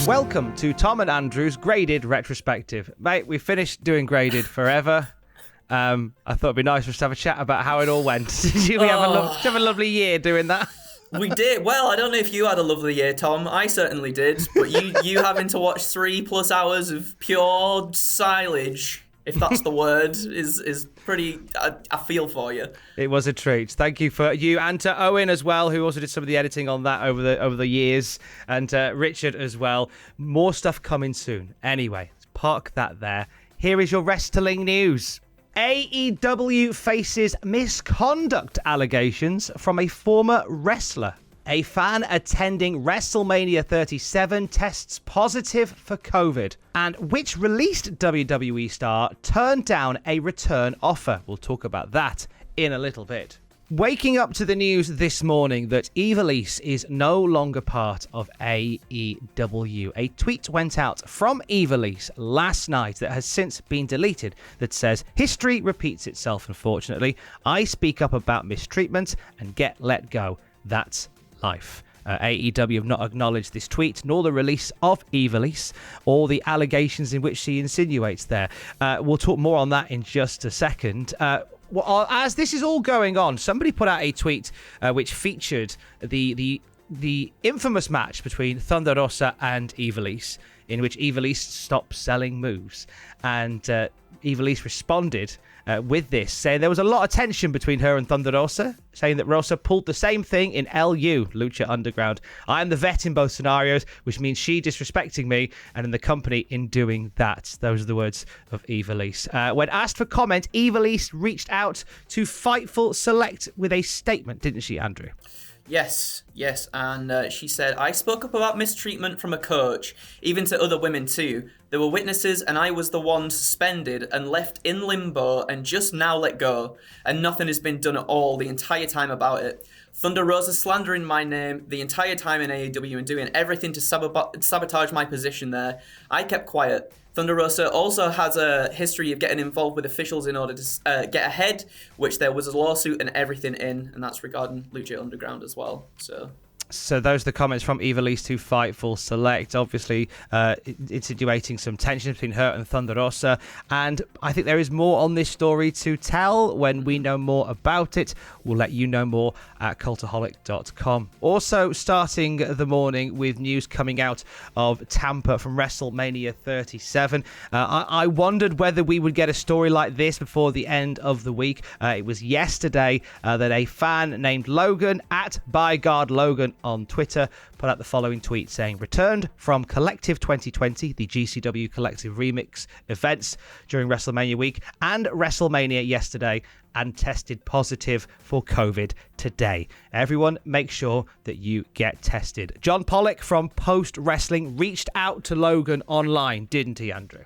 Welcome to Tom and Andrew's graded retrospective. Mate, we finished doing graded forever. I thought it'd be nice for us to have a chat about how it all went. Did we have a lovely year doing that? We did. Well, I don't know if you had a lovely year, Tom. I certainly did. But you having to watch 3+ hours of pure silage, if that's the word, is pretty... I feel for you. It was a treat. Thank you for you and to Owen as well, who also did some of the editing on that over the years, and Richard as well. More stuff coming soon. Anyway, let's park that there. Here is your wrestling news. AEW faces misconduct allegations from a former wrestler. A fan attending WrestleMania 37 tests positive for COVID. And which released WWE star turned down a return offer? We'll talk about that in a little bit. Waking up to the news this morning that Ivelisse is no longer part of AEW. A tweet went out from Ivelisse last night that has since been deleted that says, "History repeats itself, unfortunately. I speak up about mistreatment and get let go. That's life." AEW have not acknowledged this tweet nor the release of Ivelisse or the allegations in which she insinuates there. We'll talk more on that in just a second. Well, as this is all going on, somebody put out a tweet which featured the infamous match between Thunder Rosa and Ivelisse, in which Ivelisse stopped selling moves. And Ivelisse responded with this, saying there was a lot of tension between her and Thunder Rosa, saying that Rosa pulled the same thing in LU, Lucha Underground. "I am the vet in both scenarios, which means she disrespecting me and in the company in doing that." Those are the words of Ivelisse. When asked for comment, Ivelisse reached out to Fightful Select with a statement, didn't she, Andrew? Yes, and she said, "I spoke up about mistreatment from a coach, even to other women too. There were witnesses and I was the one suspended and left in limbo and just now let go. And nothing has been done at all the entire time about it. Thunder Rosa slandering my name the entire time in AEW and doing everything to sabotage my position there. I kept quiet. Thunder Rosa also has a history of getting involved with officials in order to get ahead, which there was a lawsuit and everything in, and that's regarding Lucha Underground as well." So those are the comments from Ivelisse to Fightful Select, obviously insinuating some tension between her and Thunder Rosa. And I think there is more on this story to tell. When we know more about it, we'll let you know more at cultaholic.com. Also, starting the morning with news coming out of Tampa from WrestleMania 37. I wondered whether we would get a story like this before the end of the week. It was yesterday that a fan named Logan, at ByGuardLogan on Twitter, put out the following tweet saying, "Returned from Collective 2020, the GCW Collective Remix events during WrestleMania week and WrestleMania yesterday, and tested positive for COVID today. Everyone, make sure that you get tested." John Pollock from Post Wrestling reached out to Logan online, didn't he, Andrew?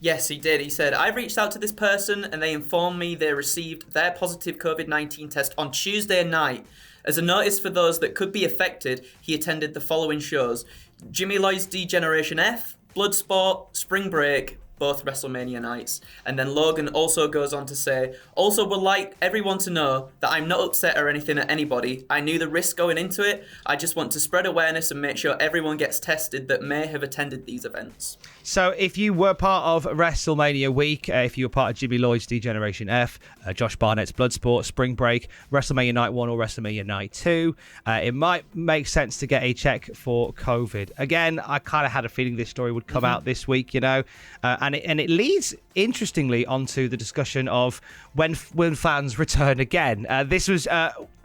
Yes, he did. He said, "I reached out to this person and they informed me they received their positive COVID-19 test on Tuesday night. As a notice for those that could be affected, he attended the following shows: Jimmy Lloyd's D-Generation F, Bloodsport, Spring Break, both WrestleMania nights." And then Logan also goes on to say, "Also would like everyone to know that I'm not upset or anything at anybody. I knew the risk going into it. I just want to spread awareness and make sure everyone gets tested that may have attended these events." So if you were part of WrestleMania week, if you were part of Jimmy Lloyd's D-Generation F, Josh Barnett's Bloodsport, Spring Break, WrestleMania Night 1 or WrestleMania Night 2, it might make sense to get a check for COVID. Again, I kind of had a feeling this story would come out this week, you know, and it leads, interestingly, onto the discussion of when fans return again. This was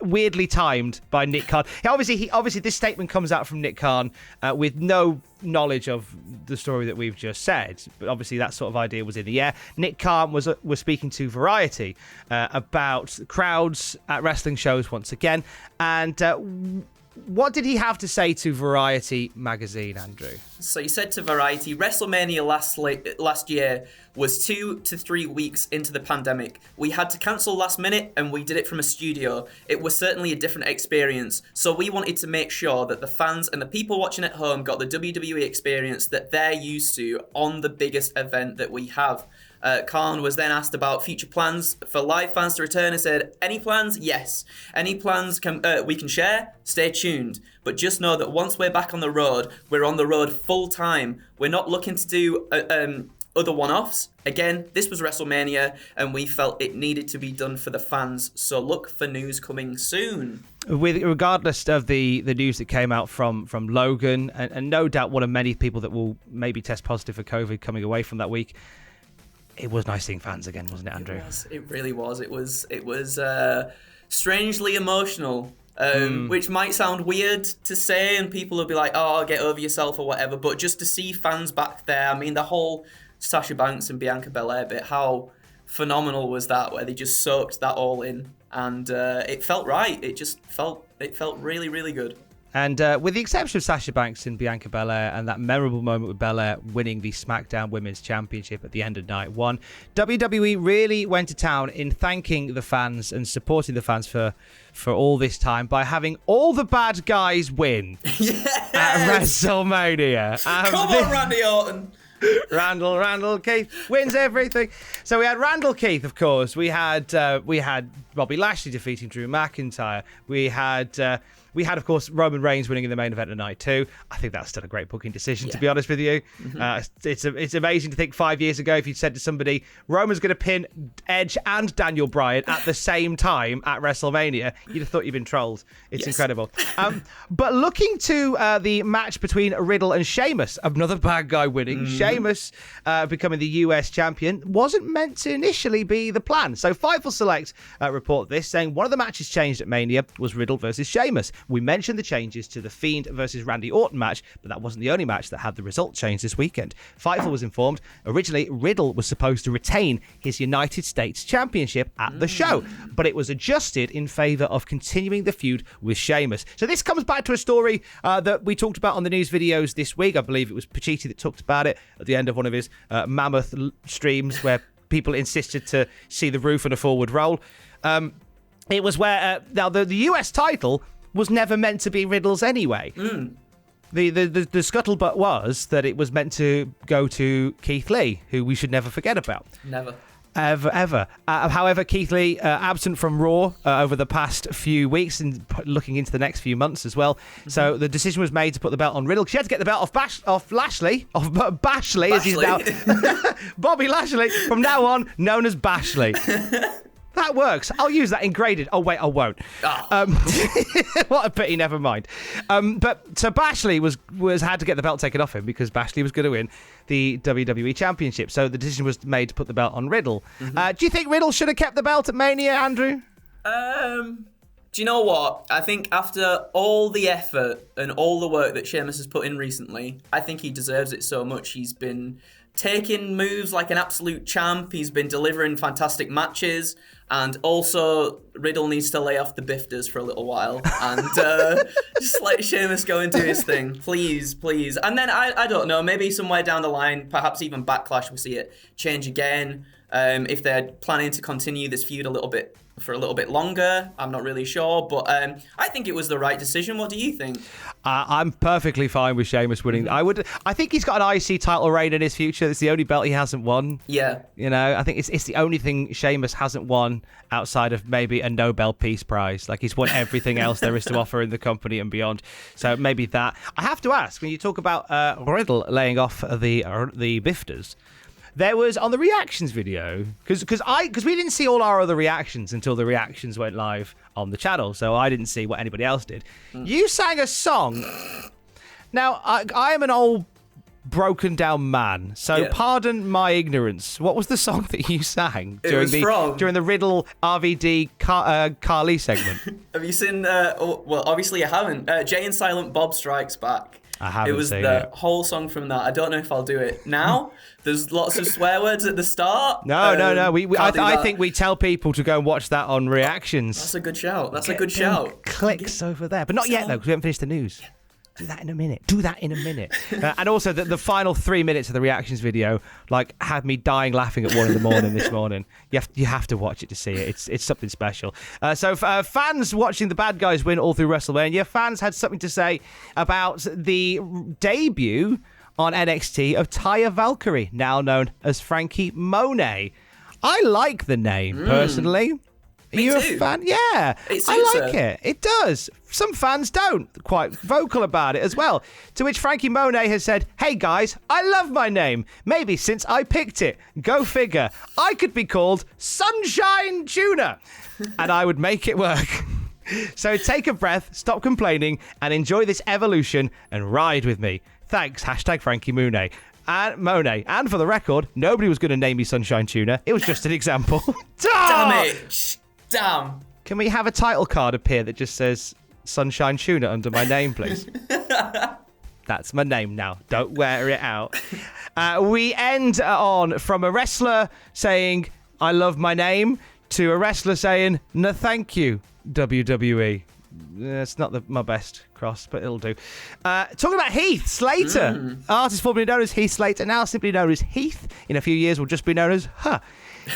weirdly timed by Nick Khan. Obviously, this statement comes out from Nick Khan with no knowledge of the story that we've just said, but obviously that sort of idea was in the air. Nick Khan was speaking to Variety about crowds at wrestling shows once again, and what did he have to say to Variety magazine, Andrew? So he said to Variety, "WrestleMania last year was 2 to 3 weeks into the pandemic. We had to cancel last minute and we did it from a studio. It was certainly a different experience. So we wanted to make sure that the fans and the people watching at home got the WWE experience that they're used to on the biggest event that we have. Khan was then asked about future plans for live fans to return and said, any plans? Yes. Any plans we can share? Stay tuned. But just know that once we're back on the road, we're on the road full time. We're not looking to do other one-offs. Again, this was WrestleMania, and we felt it needed to be done for the fans. So look for news coming soon. Regardless of the news that came out from Logan, and no doubt one of many people that will maybe test positive for COVID coming away from that week, it was nice seeing fans again, wasn't it, Andrew? It really was. It was strangely emotional. Which might sound weird to say, and people will be like, oh, get over yourself or whatever, but just to see fans back there, I mean, the whole Sasha Banks and Bianca Belair bit, how phenomenal was that, where they just soaked that all in, and it felt right. It felt really, really good. And with the exception of Sasha Banks and Bianca Belair and that memorable moment with Belair winning the SmackDown Women's Championship at the end of night one, WWE really went to town in thanking the fans and supporting the fans for all this time by having all the bad guys win at WrestleMania. Come on, Randy Orton. Randall Keith wins everything. So we had Randall Keith, of course. We had Bobby Lashley defeating Drew McIntyre. We had, of course, Roman Reigns winning in the main event of night 2. I think that's still a great booking decision, to be honest with you. Mm-hmm. It's amazing to think 5 years ago, if you'd said to somebody, Roman's going to pin Edge and Daniel Bryan at the same time at WrestleMania, you'd have thought you'd been trolled. It's incredible. But looking to the match between Riddle and Sheamus, another bad guy winning, Sheamus becoming the US champion, wasn't meant to initially be the plan. So Fightful Select report this, saying one of the matches changed at Mania was Riddle versus Sheamus. We mentioned the changes to the Fiend versus Randy Orton match, but that wasn't the only match that had the result change this weekend. Fightful was informed originally Riddle was supposed to retain his United States Championship at the show, but it was adjusted in favour of continuing the feud with Sheamus. So this comes back to a story that we talked about on the news videos this week. I believe it was Pacitti that talked about it at the end of one of his mammoth streams where people insisted to see the roof and a forward roll. It was where now the US title was never meant to be Riddle's anyway. The scuttlebutt was that it was meant to go to Keith Lee, who we should never forget about. Never. Ever. However, Keith Lee, absent from Raw over the past few weeks and looking into the next few months as well. So the decision was made to put the belt on Riddle. She had to get the belt off Bashley, as he's now. Bobby Lashley, from now on, known as Bashley. That works. I'll use that in graded. Oh, wait, I won't. What a pity, never mind. But so Bashley was had to get the belt taken off him because Bashley was going to win the WWE Championship. So the decision was made to put the belt on Riddle. Do you think Riddle should have kept the belt at Mania, Andrew? Do you know what? I think after all the effort and all the work that Sheamus has put in recently, I think he deserves it so much. He's been taking moves like an absolute champ. He's been delivering fantastic matches. And also, Riddle needs to lay off the bifters for a little while and just let Sheamus go and do his thing. Please. And then, I don't know, maybe somewhere down the line, perhaps even Backlash, we'll see it change again. If they're planning to continue this feud for a little bit longer, I'm not really sure. But I think it was the right decision. What do you think? I'm perfectly fine with Sheamus winning. I think he's got an IC title reign in his future. It's the only belt he hasn't won. Yeah. You know, I think it's the only thing Sheamus hasn't won outside of maybe a Nobel Peace Prize. Like, he's won everything else there is to offer in the company and beyond. So maybe that. I have to ask, when you talk about Riddle laying off the bifters, there was on the reactions video, because we didn't see all our other reactions until the reactions went live on the channel, so I didn't see what anybody else did. You sang a song. Now, I am an old broken down man, so pardon my ignorance. What was the song that you sang during the Riddle RVD Carly segment? Have you seen? Well, obviously you haven't. Jay and Silent Bob Strikes Back. I haven't. It was the whole song from that. I don't know if I'll do it now. There's lots of swear words at the start. No. I think we tell people to go and watch that on reactions. That's a good shout. That's a good shout. Clicks over there, but not yet though, because we haven't finished the news. Do that in a minute. And also, the final 3 minutes of the reactions video, like, had me dying laughing at 1 a.m. this morning. You have to watch it to see it. It's something special. So fans watching the bad guys win all through WrestleMania, fans had something to say about the debut on NXT of Taya Valkyrie, now known as Frankie Monet. I like the name, personally. Are you too. a fan? Yeah, I like it. It does. Some fans don't. Quite vocal about it as well. To which Frankie Monet has said, "Hey guys, I love my name. Maybe since I picked it. Go figure. I could be called Sunshine Tuna. And I would make it work." So take a breath, stop complaining, and enjoy this evolution and ride with me. Thanks. Hashtag Frankie Monet. And Monet. And for the record, nobody was going to name me Sunshine Tuna. It was just an example. Damn it. Damn. Can we have a title card appear that just says Sunshine Tuna under my name, please? That's my name now. Don't wear it out. We end on from a wrestler saying, "I love my name," to a wrestler saying, "No, thank you, WWE." It's not my best cross, but it'll do. Talking about Heath Slater, artist formerly known as Heath Slater, now simply known as Heath. In a few years, will just be known as Huh.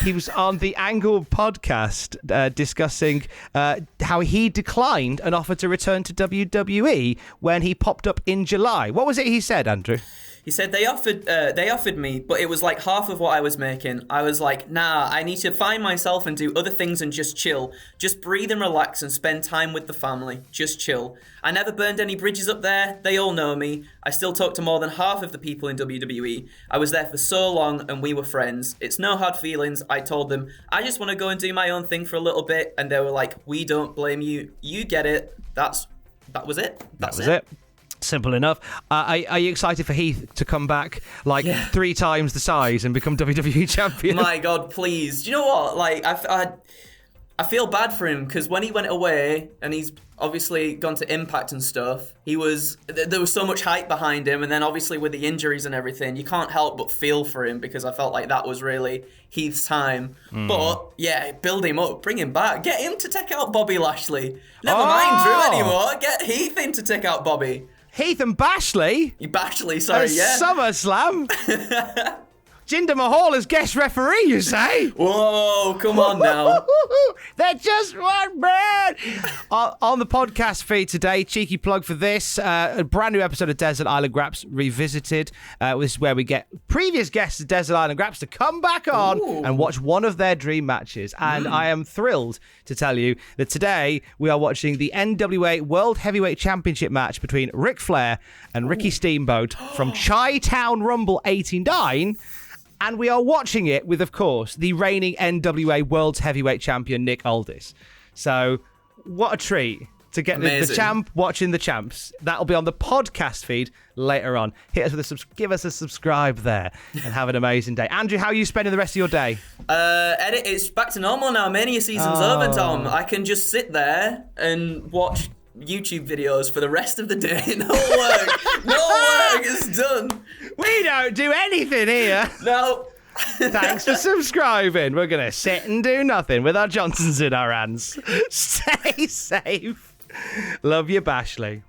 He was on the Angle podcast discussing how he declined an offer to return to WWE when he popped up in July. What was it he said, Andrew? He said they offered me, but it was like half of what I was making. I was like, nah, I need to find myself and do other things and just chill. Just breathe and relax and spend time with the family. Just chill. I never burned any bridges up there. They all know me. I still talk to more than half of the people in WWE. I was there for so long and we were friends. It's no hard feelings. I told them, I just want to go and do my own thing for a little bit. And they were like, we don't blame you. You get it. That was it. That was it. Simple enough. Are you excited for Heath to come back 3 times the size and become WWE champion? My God, please. Do you know what? Like, I feel bad for him because when he went away and he's obviously gone to Impact and stuff, there was so much hype behind him. And then obviously with the injuries and everything, you can't help but feel for him because I felt like that was really Heath's time. But yeah, build him up, bring him back, get him to take out Bobby Lashley. Never mind Drew anymore. Get Heath in to take out Bobby. Heath and Bashley? Bashley, sorry, yeah. SummerSlam? Jinder Mahal as guest referee, you say? Whoa, come on now. They're just one man. On the podcast feed today, cheeky plug for this, a brand new episode of Desert Island Graps Revisited. This is where we get previous guests of Desert Island Graps to come back on and watch one of their dream matches. And I am thrilled to tell you that today we are watching the NWA World Heavyweight Championship match between Ric Flair and Ricky Steamboat from Chi-Town Rumble 89. And we are watching it with, of course, the reigning NWA World Heavyweight Champion, Nick Aldis. So, what a treat to get the champ watching the champs. That'll be on the podcast feed later on. Hit us with give us a subscribe there and have an amazing day. Andrew, how are you spending the rest of your day? It's back to normal now. Mania season's over, Tom. I can just sit there and watch YouTube videos for the rest of the day. No work. No work. It's done. We don't do anything here. No. Thanks for subscribing. We're going to sit and do nothing with our Johnsons in our hands. Stay safe. Love you, Bashley.